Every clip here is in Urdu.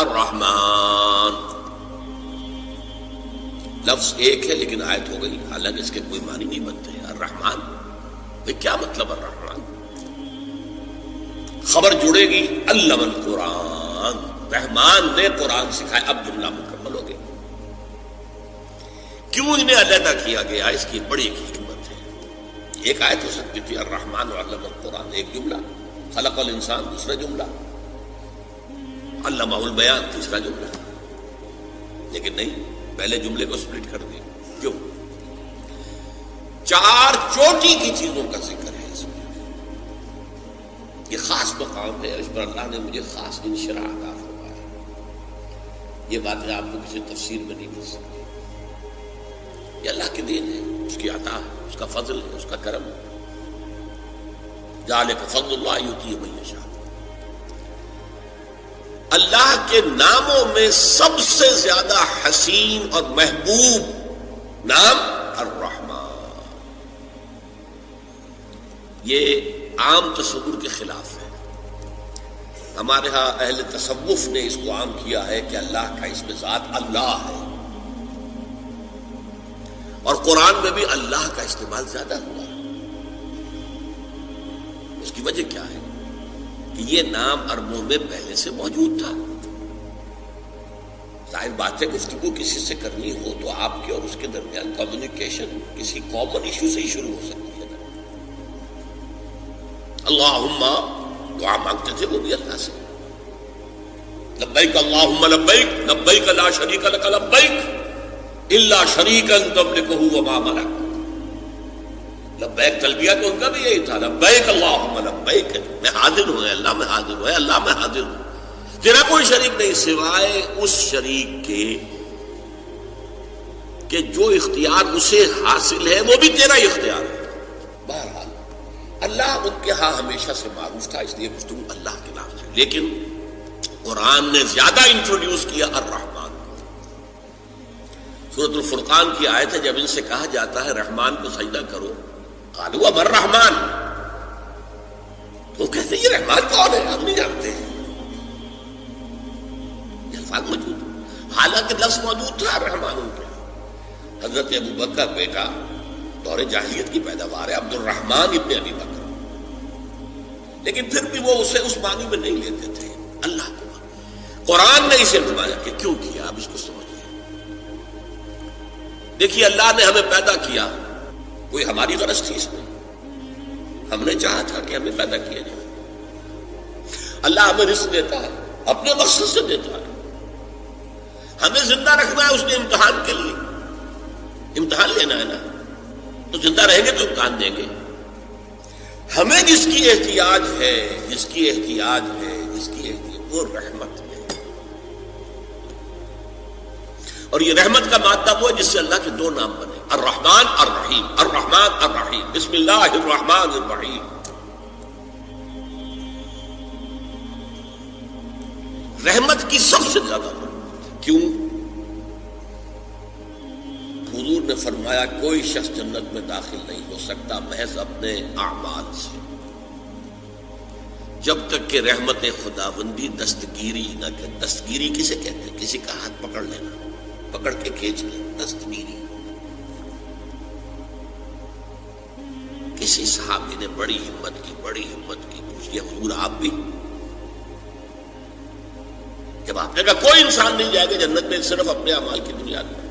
الرحمن لفظ ایک ہے لیکن آیت ہو گئی، حالانکہ اس کے کوئی معنی نہیں بنتے. الرحمن یہ کیا مطلب؟ الرحمن خبر جڑے گی علم القرآن، رحمان نے قرآن سکھایا. اب جملہ مکمل ہو گیا. کیوں انہیں علیحدہ کیا گیا؟ اس کی بڑی ایک حکمت ہے. ایک آیت ہو سکتی تھی الرحمن علم القرآن، ایک جملہ، خلق الانسان دوسرا جملہ، علمہ البیان تیسرا جملہ. لیکن نہیں، پہلے جملے کو سپلٹ کر دیا. کیوں؟ چار چوٹی کی چیزوں کا ذکر ہے اس میں. یہ خاص مقام ہے، اس پر اللہ نے مجھے خاص انشراح عطا فرمایا. یہ باتیں آپ کو کسی تفسیر میں نہیں مل سکتی. یہ اللہ کے دین ہے، اس کی عطا ہے، اس کا فضل ہے، اس کا کرم ہے. ذالک فضل اللہ یؤتیہ من یشاء. اللہ کے ناموں میں سب سے زیادہ حسین اور محبوب نام الرحمن. یہ عام تصور کے خلاف ہے. ہمارے ہاں اہل تصوف نے اس کو عام کیا ہے کہ اللہ کا اسم ذات اللہ ہے، اور قرآن میں بھی اللہ کا استعمال زیادہ ہوا. اس کی وجہ کیا ہے؟ کہ یہ نام عربوں میں پہلے سے موجود تھا. ظاہر بات ہے گفتگو کسی سے کرنی ہو تو آپ کے اور اس کے درمیان کمیونیکیشن کسی کامن ایشو سے ہی شروع ہو سکتی ہے. اللہم دعا مانگتے تھے وہ بھی اللہ سے، لبیک اللہم لبیک لبیک لا شریک لک لبیک الا شریکا تملکہ وما ملک. لبیک تلبیہ تو ان کا بھی یہی تھا، لبیک اللہم لبیک، میں حاضر ہوں اللہ، میں حاضر ہوں اللہ، میں حاضر ہوں، تیرا کوئی شریک نہیں سوائے اس شریک کے کہ جو اختیار اسے حاصل ہے وہ بھی تیرا ہی اختیار ہے. بہرحال اللہ ان کے ہاں ہمیشہ سے معروف تھا، اس لیے گفتگو اللہ کے نام سے. لیکن قرآن نے زیادہ انٹروڈیوس کیا الرحمن کو. سورۃ الفرقان کی آیت ہے، جب ان سے کہا جاتا ہے رحمان کو سجدہ کرو، قالوا من الرحمن، تو کہتے ہیں یہ رحمان کون ہے؟ ہم نہیں جانتے. یہ الفاظ موجود، حالانکہ لفظ موجود تھا رحمان ان کے. حضرت ابو بکر بیٹا دور جاہلیت کی پیداوار ہے، عبد الرحمن ابن ابی بکر، لیکن پھر بھی وہ اسے اس معنی میں نہیں لیتے تھے. اللہ کو قرآن نے اسے فرمایا کہ کیوں کیا. اب اس کو سمجھیے. دیکھیے اللہ نے ہمیں پیدا کیا، کوئی ہماری غرض تھی اس میں؟ ہم نے چاہا تھا کہ ہمیں پیدا کیا جائے. اللہ ہمیں رزق دیتا ہے، اپنے مقصد سے دیتا ہے. ہمیں زندہ رکھنا ہے اس نے امتحان کے لیے. امتحان لینا ہے نا، تو زندہ رہیں گے تو امتحان دیں گے. ہمیں جس کی احتیاج ہے، جس کی احتیاج ہے، جس کی احتیاج، وہ رحمت ہے. اور یہ رحمت کا مادہ وہ ہے جس سے اللہ کے دو نام بنے، الرحمن الرحیم. الرحمن الرحیم، بسم اللہ الرحمن الرحیم. رحمت کی سب سے زیادہ ضرورت. کیوں؟ حضور نے فرمایا کوئی شخص جنت میں داخل نہیں ہو سکتا محض اپنے اعمال سے، جب تک کہ رحمت خداوندی دستگیری نہ کرے. دستگیری کسے کہتے ہیں؟ کسی کا ہاتھ پکڑ لینا، پکڑ کے کھینچ لینا، دستگیری. کسی صحابی نے بڑی ہمت کی پوچھ لیا حضور آپ بھی؟ جب آپ نے کہا کوئی انسان نہیں جائے گا جنت میں صرف اپنے اعمال کی بنیاد میں،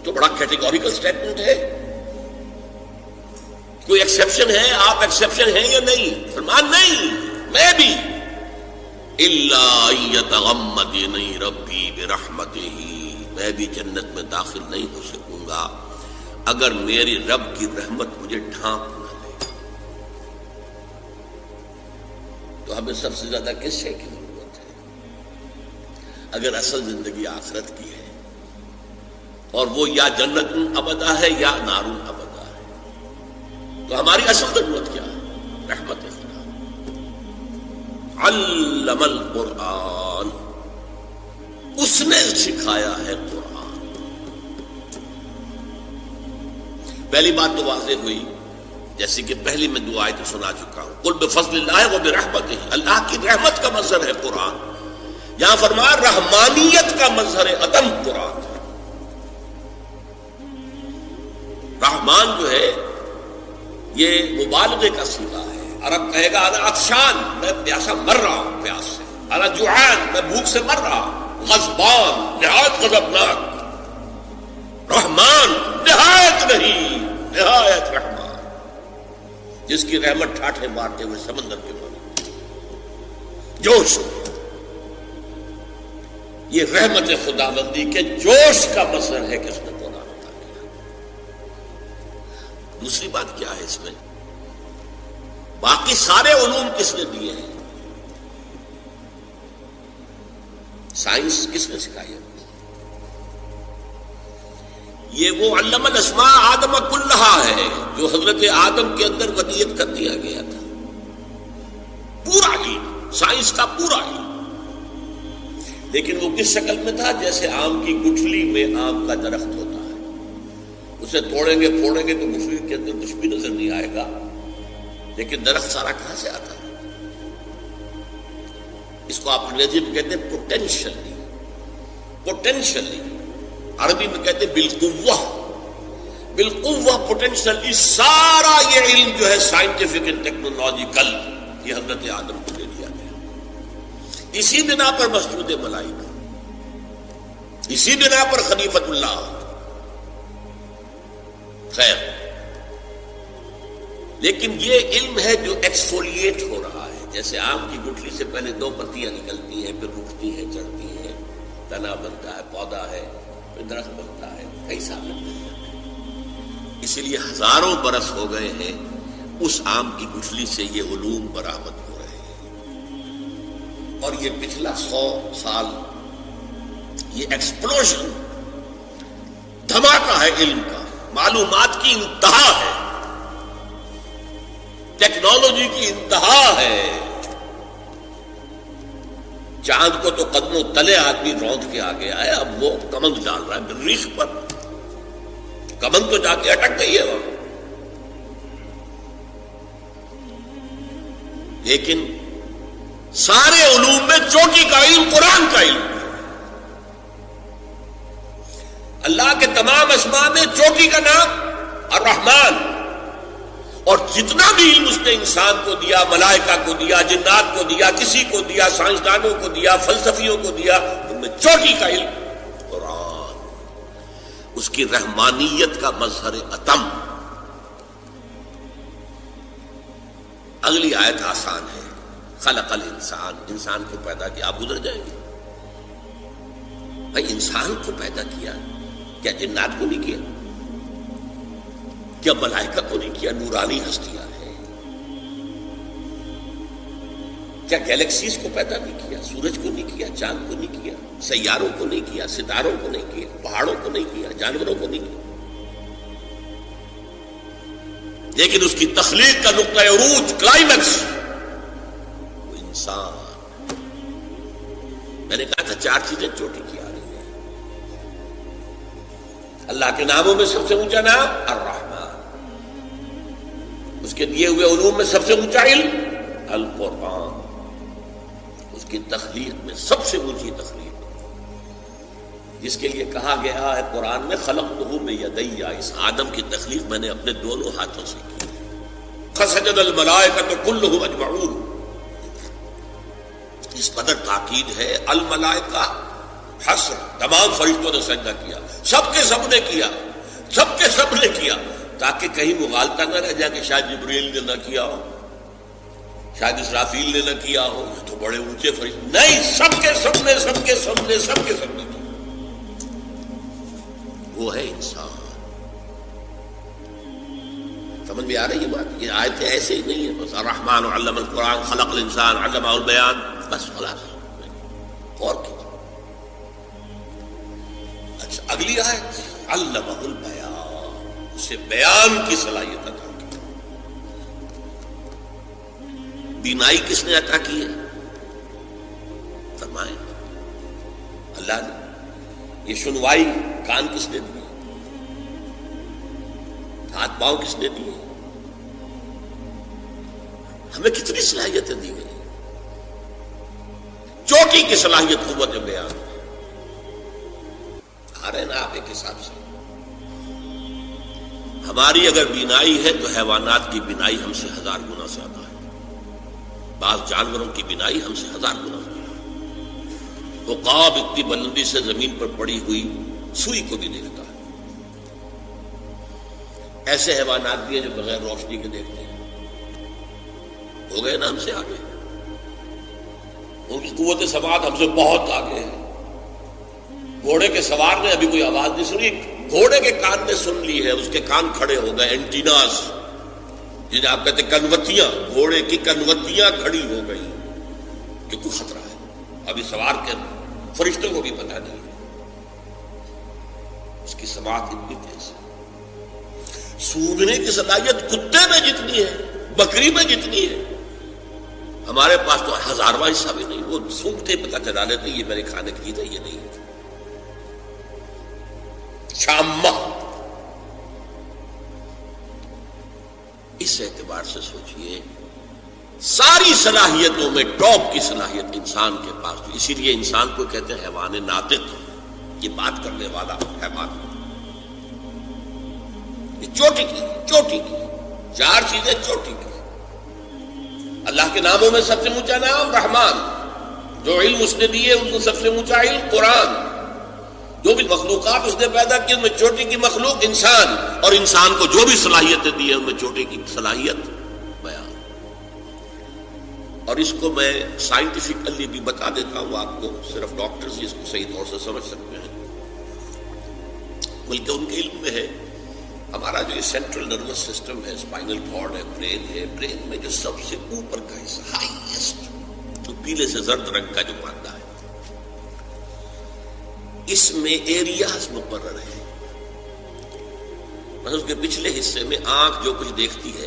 تو بڑا کیٹیگوریکل سٹیٹمنٹ ہے. کوئی ایکسیپشن ہے؟ آپ ایکسیپشن ہیں یا نہیں؟ فرمان نہیں، میں بھی. الا یتغمدنی ربی برحمتہ، میں بھی جنت میں داخل نہیں ہو سکوں گا اگر میری رب کی رحمت مجھے ڈھانپ نہ لے. تو ہمیں سب سے زیادہ کس شے کی ضرورت ہے؟ اگر اصل زندگی آخرت کی ہے اور وہ یا جنت ابدا ہے یا نار ابدا ہے، تو ہماری اصل ضرورت کیا ہے؟ رحمت خدا. علم القرآن، اس نے سکھایا ہے قرآن. پہلی بات تو واضح ہوئی، جیسے کہ پہلی میں دو آیتیں سنا چکا ہوں. قل بفضل اللہ و برحمتہ، اللہ کی رحمت کا مظہر ہے قرآن. یہاں فرمایا رحمانیت کا مظہر عدم قرآن ہے. رحمان جو ہے یہ مبالغے کا صیغہ ہے. عرب کہے گا انا عطشان، میں پیاسا مر رہا ہوں پیاس سے. انا جوعان، میں بھوک سے مر رہا ہوں. غضبان، نہایت غضبناک. رحمان نہایت نہیں، نہایت رحمان، جس کی رحمت ٹھاٹھے مارتے ہوئے سمندر کے پانی جوش. یہ رحمت خداوندی کے جوش کا مظہر ہے کہ اس نے قرآن عطا کیا. دوسری بات کیا ہے اس میں؟ باقی سارے علوم کس نے دیے ہیں؟ سائنس کس نے سکھائی ہے؟ یہ وہ علم الاسماء آدم کلھا ہے جو حضرت آدم کے اندر ودیت کر دیا گیا تھا. پورا علم، سائنس کا پورا علم. لیکن وہ کس شکل میں تھا؟ جیسے آم کی گٹھلی میں آم کا درخت ہوتا ہے. اسے توڑیں گے پھوڑیں گے تو گٹھلی کے اندر کچھ بھی نظر نہیں آئے گا، لیکن درخت سارا کہاں سے آتا ہے؟ اس کو آپ انگریزی میں کہتے ہیں پوٹینشلی. پوٹینشلی عربی میں کہتے ہیں بالقوہ. بالقوہ پوٹینشلی سارا یہ علم جو ہے سائنٹیفک اینڈ ٹیکنالوجیکل، یہ حضرت آدم کو دے دیا گیا. اسی بنا پر مسجود ملائکہ، اسی بنا پر خلیفۃ اللہ. خیر، لیکن یہ علم ہے جو ایکسفولیٹ ہو رہا ہے. جیسے آم کی گٹھلی سے پہلے 2 پتیاں نکلتی ہیں، پھر اٹھتی ہیں، چڑھتی ہیں، تنا بنتا ہے، پودا ہے، پھر درخت بنتا ہے. کئی سال لگتے ہیں. اسی لیے ہزاروں برس ہو گئے ہیں اس آم کی گٹھلی سے یہ علوم برآمد ہو رہے ہیں. اور یہ پچھلا 100 سال یہ ایکسپلوژن، دھماکہ ہے علم کا. معلومات کی انتہا ہے، ٹیکنالوجی کی انتہا ہے. چاند کو تو قدموں تلے آدمی روند کے آ گیا ہے، اب وہ کمند ڈال رہا ہے مریخ پر. کمند تو جا کے اٹک گئی ہے وہاں. لیکن سارے علوم میں چوٹی کا علم قرآن کا علم ہے. اللہ کے تمام اسماء میں چوٹی کا نام الرحمن. اور جتنا بھی علم اس نے انسان کو دیا، ملائکہ کو دیا، جنات کو دیا، کسی کو دیا، سائنسدانوں کو دیا، فلسفیوں کو دیا، ان میں چوٹی کا علم قرآن. اس کی رحمانیت کا مظہر اتم. اگلی آیت آسان ہے. خلق الانسان، انسان کو پیدا کیا. آپ گزر جائیں گے بھائی، انسان کو پیدا کیا، کیا جنات کو نہیں کیا؟ کیا ملائکہ کو نہیں کیا؟ نورانی ہستیاں ہیں. کیا گیلیکسیز کو پیدا نہیں کیا؟ سورج کو نہیں کیا؟ چاند کو نہیں کیا؟ سیاروں کو نہیں کیا؟ ستاروں کو نہیں کیا؟ پہاڑوں کو نہیں کیا؟ جانوروں کو نہیں کیا؟ لیکن اس کی تخلیق کا نقطہ عروج، کلائمیکس، وہ انسان. میں نے کہا تھا 4 چیزیں چوٹی کی آ رہی ہیں. اللہ کے ناموں میں سب سے اونچا نام الرحمن. اس کے دیے ہوئے علوم میں سب سے اونچا علم القرآن. اس کی تخلیق میں سب سے اونچی تخلیق، جس کے لیے کہا گیا ہے قرآن میں خلقتہ بیدی. اس آدم کی تخلیق میں نے اپنے دونوں ہاتھوں سے کی. فسجد الملائکۃ کلھم اجمعون. اس قدر تاکید ہے. الملائکہ حصر، تمام فرشتوں نے سجدہ کیا. سب کے سب نے کیا، سب کے سب نے کیا، تاکہ کہیں مغالطہ نہ رہ جائے کہ شاید جبریل نے نہ کیا ہو، شاید اسرافیل نے نہ کیا ہو، یہ تو بڑے اونچے فرشتے. نہیں، سب کے سب نے، سب کے سب نے، سب کے سب نے کیا. وہ ہے انسان. سمجھ میں آ رہی ہے بات؟ یہ آیتیں ایسے ہی نہیں ہے بس الرحمن علم القرآن خلق الانسان علمہ البیان، بس خلاص. اور کیا؟ اچھا، اگلی آیت علمہ البیان، اسے بیان کی صلاحیت عطا کی. بینائی کس نے عطا کی ہے؟ فرمائیں اللہ نے. یہ سنوائی کان کس نے دی؟ ہاتھ پاؤں کس نے دیے؟ ہمیں کتنی صلاحیتیں دی گئی. چوٹی چوٹی کی صلاحیت قوت بیان ہے. آ رہے نا آپ ایک حساب سے. ہماری اگر بینائی ہے تو حیوانات کی بینائی ہم سے 1000 گنا زیادہ ہے. بعض جانوروں کی بینائی ہم سے 1000 گنا زیادہ ہے. وہ عقاب اتنی بلندی سے زمین پر پڑی ہوئی سوئی کو بھی دیکھتا ہے. ایسے حیوانات بھی ہیں جو بغیر روشنی کے دیکھتے ہیں. ہو گئے نا ہم سے آگے. ان کی قوت سماعت ہم سے بہت آگے ہے. گھوڑے کے سوار نے ابھی کوئی آواز نہیں سنی، گھوڑے کے کان نے سن لی ہے، اس کے کان کھڑے ہو گئے، اینٹیناز جنہیں آپ کہتے ہیں کنوتیاں، گھوڑے کی کنوتیاں کھڑی ہو گئی کہ کوئی خطرہ ہے. ابھی سوار کے فرشتوں کو بھی پتہ نہیں ہے. اس کی سماعت اتنی تیز ہے. سونگنے کی صلاحیت کتے میں جتنی ہے، بکری میں جتنی ہے، ہمارے پاس تو 1000واں حصہ بھی نہیں. وہ سونگتے ہی پتہ چلا لیتے یہ میرے کھانے کی چیز ہے، یہ نہیں ہے. شامہ. اس اعتبار سے سوچئے ساری صلاحیتوں میں ٹاپ کی صلاحیت انسان کے پاس. اسی لیے انسان کو کہتے ہیں حیوان ناطق، یہ بات کرنے والا حیوان. یہ چوٹی کی 4 چیزیں چوٹی کی. اللہ کے ناموں میں سب سے اونچا نام رحمان. جو علم اس نے دیے ان کو سب سے اونچا علم قرآن. جو بھی مخلوقات اس نے پیدا کی ان میں چوٹی کی مخلوق انسان، اور انسان کو جو بھی صلاحیتیں دی ہیں ان میں چوٹی کی صلاحیت بیان. اور اس کو میں سائنٹیفکلی بھی بتا دیتا ہوں آپ کو، صرف ڈاکٹرز اس کو صحیح طور سے سمجھ سکتے ہیں، بلکہ ان کے علم میں ہے. ہمارا جو سینٹرل نروس سسٹم ہے، اسپائنل کارڈ ہے، برین ہے، برین میں جو سب سے اوپر کا حصہ ہائیسٹ، جو پیلے سے زرد رنگ کا جو مادہ ہے، اس میں ایریاز مقرر ہیں. اس کے پچھلے حصے میں آنکھ جو کچھ دیکھتی ہے،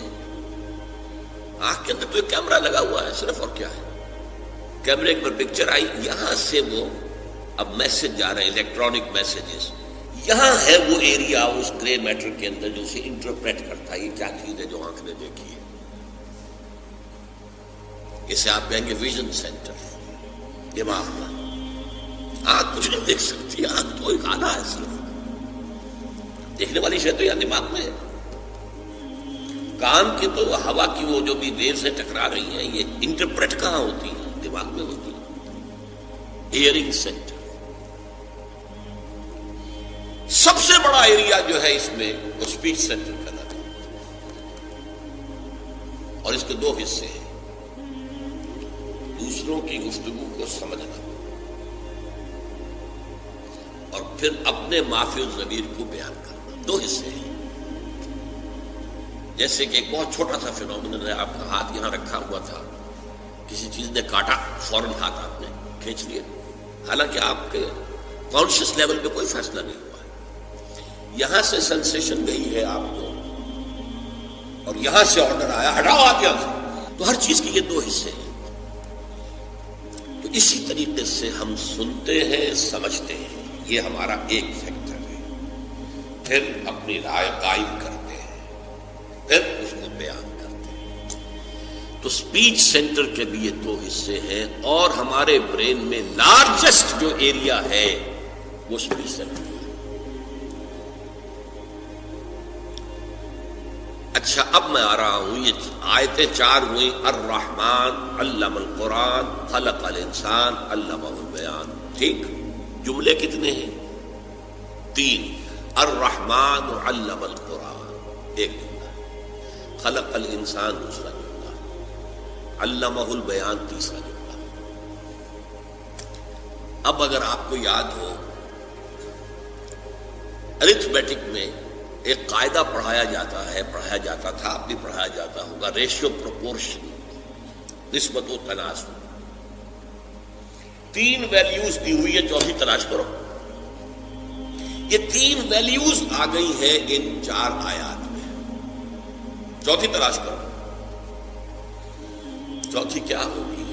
آنکھ کے اندر تو ایک کیمرہ لگا ہوا ہے صرف، اور کیا ہے. کیمرے پر پکچر آئی، یہاں سے وہ اب میسج جا رہے ہیں، الیکٹرانک میسیجز. یہاں ہے وہ ایریا اس گرے میٹر کے اندر جو اسے انٹرپریٹ کرتا ہے یہ کیا چیز ہے جو آنکھ نے دیکھی ہے. اسے آپ کہیں گے ویژن سینٹر، دماغ کا. آنکھ کچھ نہیں دیکھ سکتی، آنکھ تو ایک آلہ ہے، صرف دیکھنے والی شے تو یہاں دماغ میں ہے. کان کی تو ہوا کی وہ جو بھی ویو سے ٹکرا رہی ہیں، یہ انٹرپریٹ کہاں ہوتی ہے؟ دماغ میں ہوتی ہے. ایئرنگ سینٹر سب سے بڑا ایریا جو ہے اس میں وہ اسپیچ سینٹر کا نام ہے. اور اس کے 2 حصے ہیں. دوسروں کی گفتگو کو سمجھنا اور پھر اپنے معافی الضمیر کو بیان کرنا. 2 حصے ہیں. جیسے کہ ایک بہت چھوٹا سا فینومینن ہے، آپ کا ہاتھ یہاں رکھا ہوا تھا، کسی چیز نے کاٹا، فوراً ہاتھ آپ نے کھینچ لیا، حالانکہ آپ کے کانشیس لیول پہ کوئی فیصلہ نہیں ہوا. یہاں سے سینسیشن گئی ہے آپ کو، اور یہاں سے آرڈر آیا ہٹاؤ آپ یہاں سے. تو ہر چیز کے یہ 2 حصے ہیں. تو اسی طریقے سے ہم سنتے ہیں، سمجھتے ہیں، یہ ہمارا ایک فیکٹر ہے. پھر اپنی رائے قائم کرتے ہیں، پھر اس کو بیان کرتے ہیں. تو سپیچ سینٹر کے بھی یہ 2 حصے ہیں. اور ہمارے برین میں لارجسٹ جو ایریا ہے وہ سپیچ سینٹر ہے. اچھا، اب میں آ رہا ہوں، یہ آیتیں 4 ہوئی. الرحمن علم القرآن خلق الانسان علمہ البیان. ٹھیک، جملے کتنے ہیں؟ 3. الرحمن علم القرآن ایک جملہ، خلق الانسان دوسرا جملہ، علمہ البیان تیسرا جملہ. اب اگر آپ کو یاد ہو، ارتھمیٹک میں ایک قاعدہ پڑھایا جاتا تھا، اب بھی پڑھایا جاتا ہوگا، ریشیو پروپورشن، نسبت و تناسب. 3 ویلیوز دی ہوئی ہے، چوتھی تلاش کرو. یہ 3 ویلیوز آ گئی ہیں ان 4 آیات میں. چوتھی تلاش کرو. چوتھی کیا ہوگی؟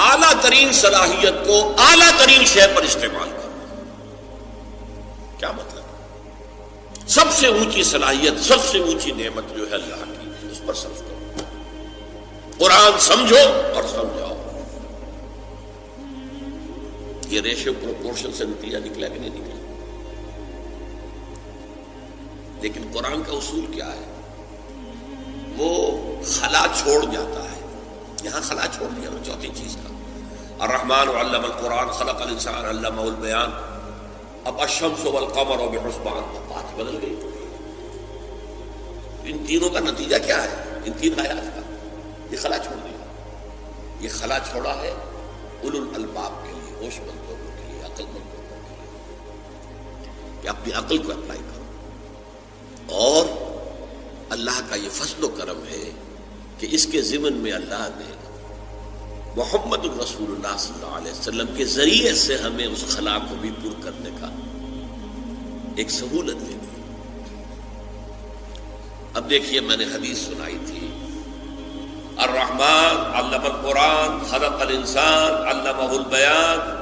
اعلیٰ ترین صلاحیت کو اعلیٰ ترین شے پر استعمال کرو. کیا مطلب؟ سب سے اونچی صلاحیت، سب سے اونچی نعمت جو ہے اللہ کی، اس پر صرف کرو. قرآن سمجھو اور سمجھاؤ. یہ ریشو پروپورشن سے نتیجہ نکلا کہ نہیں نکلا؟ لیکن قرآن کا اصول کیا ہے؟ وہ خلا چھوڑ جاتا ہے. یہاں خلا چھوڑ دیا نا چوتھی چیز کا. الرحمن علم القرآن خلق الانسان علمہ البیان. اب الشمس والقمر بحسبان، بات بدل گئی. ان تینوں کا نتیجہ کیا ہے؟ ان تین آیات کا یہ خلا چھوڑ دیا. یہ خلا چھوڑا ہے اولو الالباب کے لیے، ہوش مند لوگوں کے لیے، عقل مند لوگوں کے لیے، کہ اپنی عقل کو اپلائی کرو. اور اللہ کا یہ فضل و کرم ہے کہ اس کے ضمن میں اللہ نے محمد الرسول اللہ صلی اللہ علیہ وسلم کے ذریعے سے ہمیں اس خلا کو بھی پر کرنے کا ایک سہولت دے دی. اب دیکھیے میں نے حدیث سنائی تھی، الرحمن علم القرآن خلق الانسان علمہ البیان.